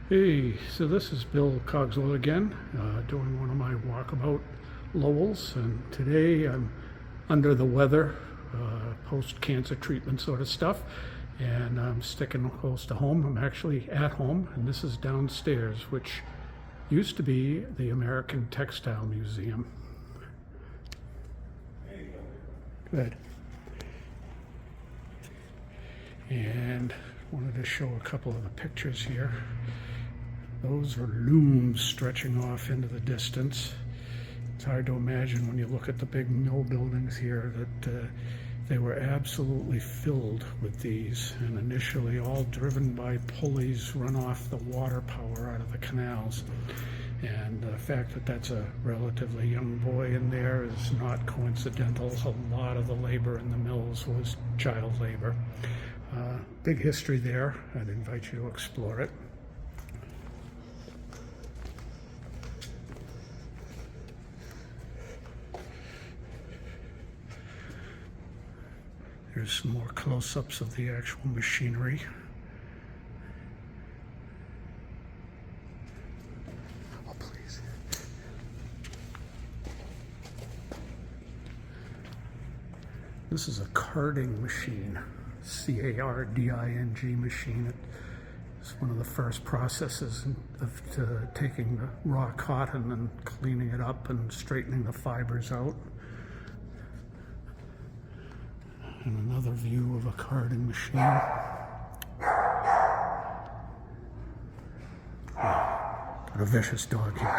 Hey, so this is Bill Cogswell again, doing one of my walkabout Lowells, and today I'm under the weather, post-cancer treatment sort of stuff, and I'm sticking close to home. I'm actually at home, and this is downstairs, which used to be the American Textile Museum. Good. And wanted to show a couple of the pictures here. Those are looms stretching off into the distance. It's hard to imagine when you look at the big mill buildings here that they were absolutely filled with these, and initially all driven by pulleys run off the water power out of the canals. And the fact that that's a relatively young boy in there is not coincidental. A lot of the labor in the mills was child labor. Big history there. I'd invite you to explore it. Here's some more close-ups of the actual machinery. Oh, please. This is a carding machine, C-A-R-D-I-N-G machine. It's one of the first processes of taking the raw cotton and cleaning it up and straightening the fibers out. And another view of a carding machine. Got a vicious dog here.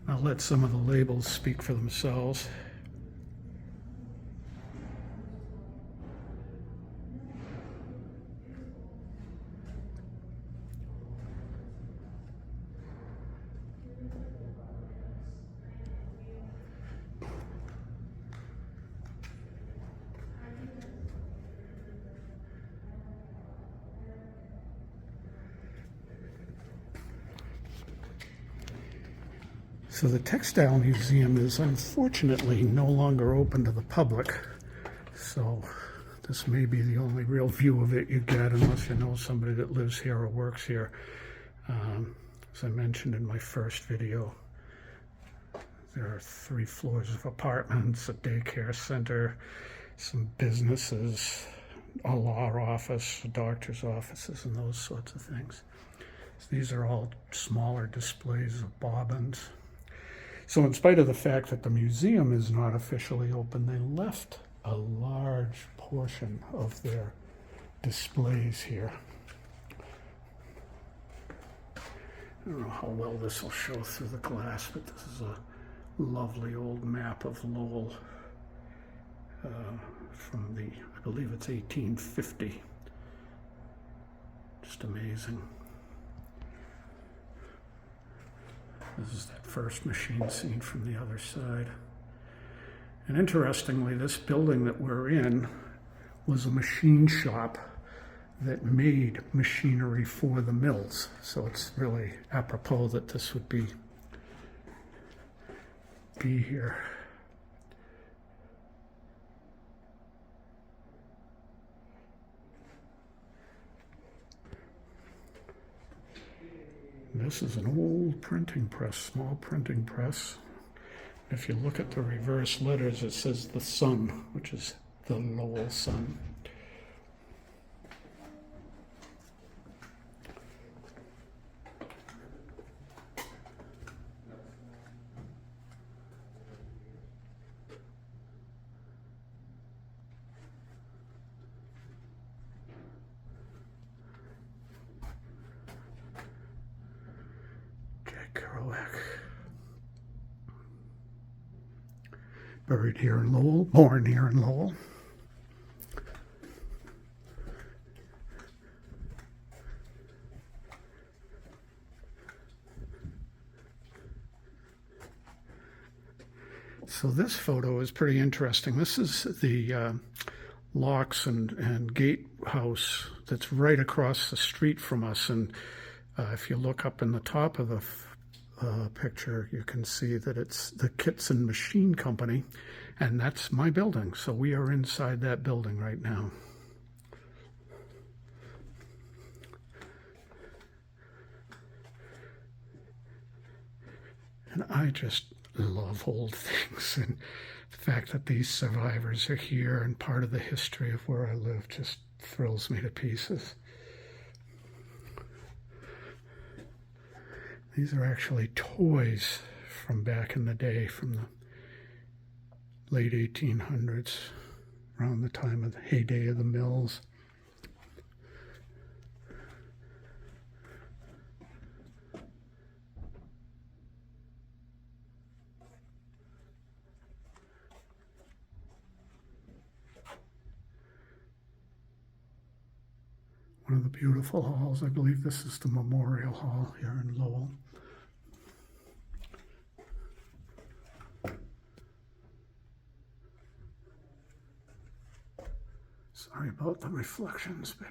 I'll let some of the labels speak for themselves. So the Textile Museum is unfortunately no longer open to the public, so this may be the only real view of it you get unless you know somebody that lives here or works here. As I mentioned in my first video, there are 3 floors of apartments, a daycare center, some businesses, a law office, doctor's offices, and those sorts of things. So these are all smaller displays of bobbins. So in spite of the fact that the museum is not officially open, they left a large portion of their displays here. I don't know how well this will show through the glass, but this is a lovely old map of Lowell from the, I believe it's 1850. Just amazing. This is that first machine seen from the other side. And interestingly, this building that we're in was a machine shop that made machinery for the mills. So it's really apropos that this would be here. This is an old printing press, small printing press. If you look at the reverse letters, it says the Sun, which is the Lowell Sun. Buried here in Lowell, born here in Lowell. So this photo is pretty interesting. This is the locks and gatehouse that's right across the street from us. And if you look up in the top of picture, you can see that it's the Kitson Machine Company, and that's my building. So we are inside that building right now. And I just love old things, and the fact that these survivors are here and part of the history of where I live just thrills me to pieces. These are actually toys from back in the day, from the late 1800s, around the time of the heyday of the mills. One of the beautiful halls. I believe this is the Memorial Hall here in Lowell. Sorry about the reflections, but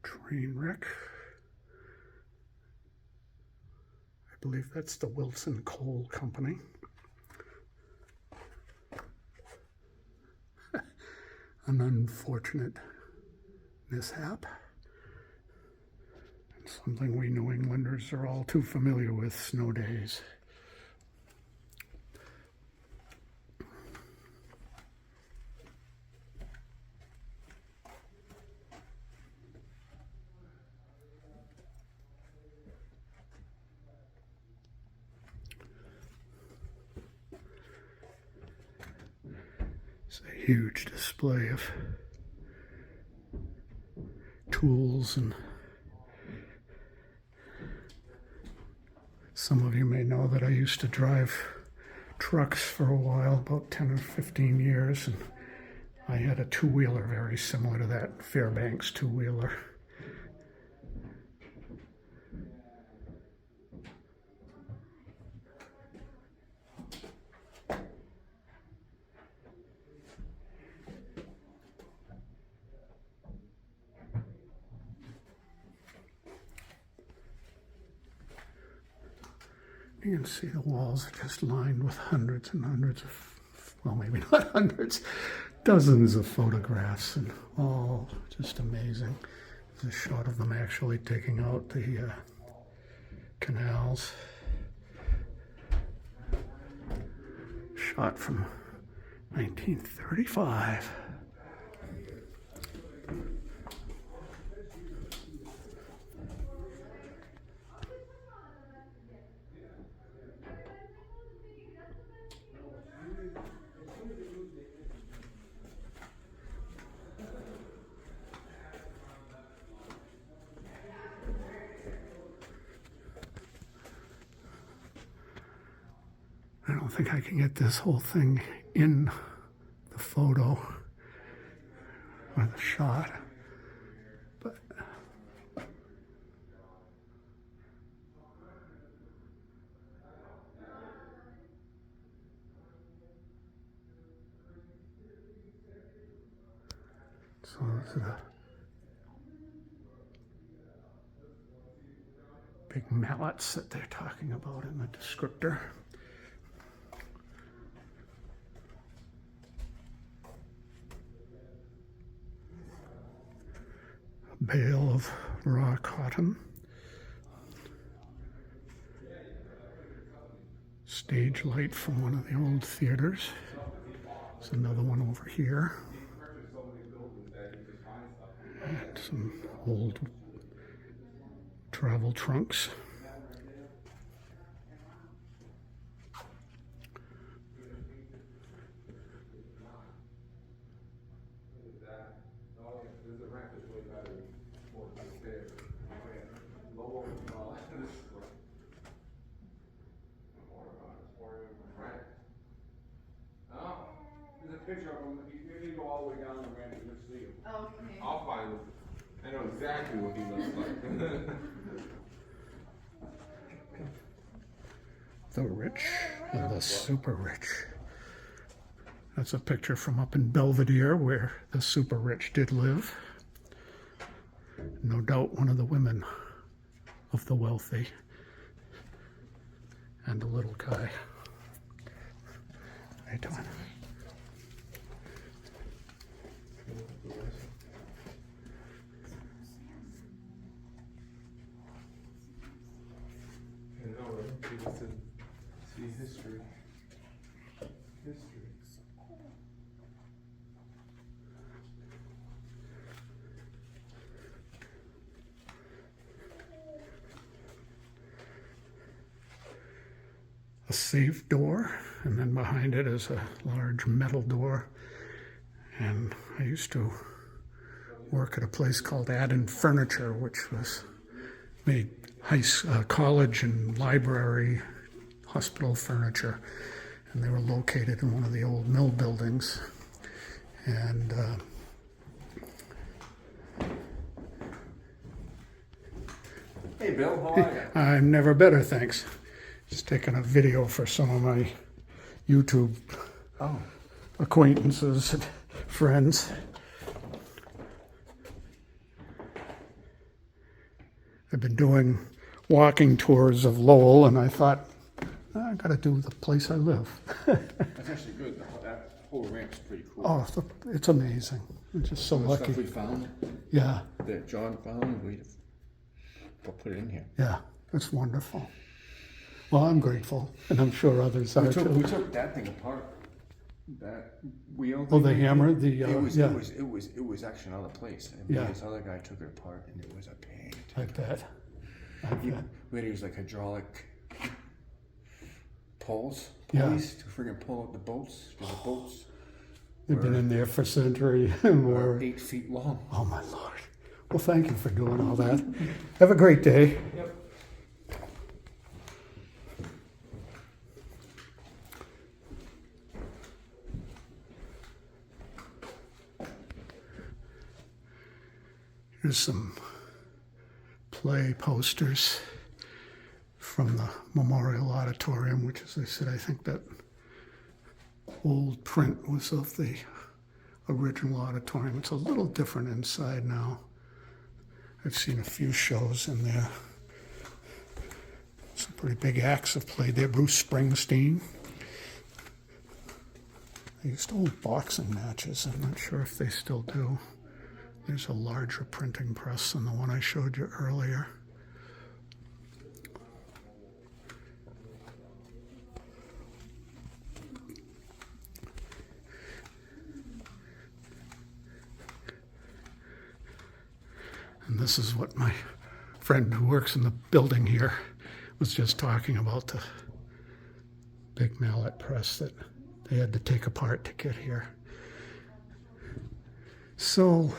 train wreck. I believe that's the Wilson Coal Company. An unfortunate mishap. Something we New Englanders are all too familiar with, snow days. It's a huge display of tools, and some of you may know that I used to drive trucks for a while, about 10 or 15 years, and I had a two-wheeler very similar to that, Fairbanks two-wheeler. You can see the walls are just lined with hundreds and hundreds of, well, maybe not hundreds, dozens of photographs, and all just amazing. There's a shot of them actually taking out the canals. Shot from 1935. I don't think I can get this whole thing in the photo or the shot, but so those are the big mallets that they're talking about in the descriptor. Bale of raw cotton. Stage light from one of the old theaters. There's another one over here. And some old travel trunks. Picture of him. You go all the way down the ramp and you'll see him. Oh, okay. I'll find him. I know exactly what he looks like. The rich and the super rich. That's a picture from up in Belvedere where the super rich did live. No doubt one of the women of the wealthy. And a little guy. How you doing? I know, right? People to see history. History. A safe door, and then behind it is a large metal door. And I used to work at a place called Adden Furniture, which was made college and library, hospital furniture, and they were located in one of the old mill buildings. And Hey Bill, how are you? I'm never better, thanks. Just taking a video for some of my YouTube acquaintances and friends. I've been doing walking tours of Lowell, and I thought, I gotta do the place I live. That's actually good. That whole ramp's pretty cool. Oh, it's amazing. I'm just so The lucky. stuff we found, Yeah, that John found, we put it in here. yeah, it's wonderful. Well, I'm grateful, and I'm sure others are We too. took that thing apart. That wheel. Oh, the thing we hammer, did, the, it was yeah. it was actually another place. And Yeah. this other guy took it apart, and it was a pain. I bet. We had to use like hydraulic pulleys Yeah. to friggin' pull out the bolts. The bolts They've been in there for a century and more. were 8 feet long. Oh, my Lord. Well, thank you for doing all that. Have a great day. Yep. Here's some play posters from the Memorial Auditorium, which, as I said, I think that old print was of the original auditorium. It's a little different inside now. I've seen a few shows in there. Some pretty big acts have played there. Bruce Springsteen. They used to hold boxing matches. I'm not sure if they still do. There's a larger printing press than the one I showed you earlier. And this is what my friend who works in the building here was just talking about, the big mallet press that they had to take apart to get here. So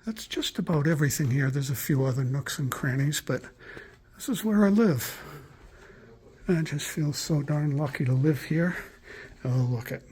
that's just about everything here. There's a few other nooks and crannies, but this is where I live. I just feel so darn lucky to live here. Oh, look at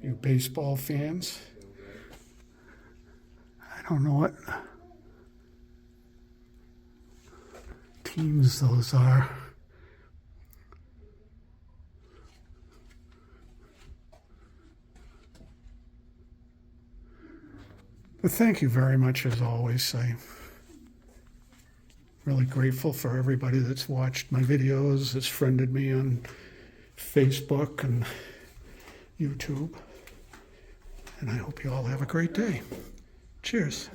you baseball fans. I don't know what teams those are. But thank you very much, as always. I'm really grateful for everybody that's watched my videos, that's friended me on Facebook and YouTube. And I hope you all have a great day. Cheers.